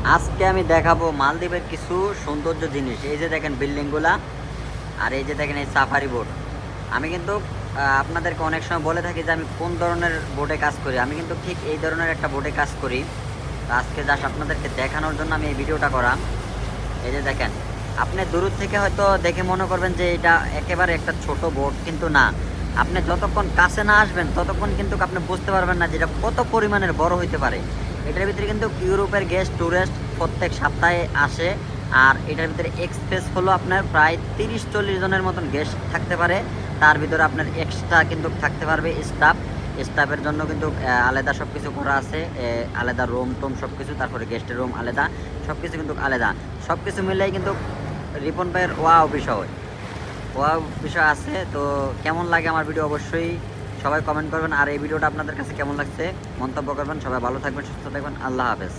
আজকে আমি দেখাবো মালদ্বীপের কিছু সৌন্দর্য জিনিস। এই যে দেখেন বিল্ডিংগুলা, আর এই যে দেখেন এই সাফারি বোট। আমি কিন্তু আপনাদেরকে অনেক সময় বলে থাকি যে আমি কোন ধরনের বোটে কাজ করি। আমি কিন্তু ঠিক এই ধরনের একটা বোটে কাজ করি। তো আজকে জাস্ট আপনাদেরকে দেখানোর জন্য আমি এই ভিডিওটা করা। এই যে দেখেন, আপনি দূর থেকে হয়তো দেখে মনে করবেন যে এটা একেবারে একটা ছোট বোট, কিন্তু না। আপনি যতক্ষণ কাছে না আসবেন ততক্ষণ কিন্তু আপনি বুঝতে পারবেন না যে এটা কত পরিমাণের বড় হইতে পারে। এটার ভিতরে কিন্তু ইউরোপের গেস্ট ট্যুরিস্ট প্রত্যেক সপ্তাহে আসে। আর এটার ভিতরে এক্সপ্রেস হলো আপনার প্রায় 30-40 জনের মতন গেস্ট থাকতে পারে। তার ভিতরে আপনার এক্সট্রা কিন্তু থাকতে পারবে স্টাফের জন্য কিন্তু আলাদা সব কিছু করা আছে। আলাদা রুম টুম সব কিছু, তারপরে গেস্টের রুম আলাদা, সব কিছু কিন্তু আলাদা। সব কিছু মিলেই কিন্তু রিপন ভাইয়ের ওয়াও বিষয় আছে। তো কেমন লাগে আমার ভিডিও অবশ্যই সবাই কমেন্ট করবেন। আর এই ভিডিওটা আপনাদের কাছে কেমন লাগছে মন্তব্য করবেন। সবাই ভালো থাকবেন, সুস্থ থাকবেন। আল্লাহ হাফেজ।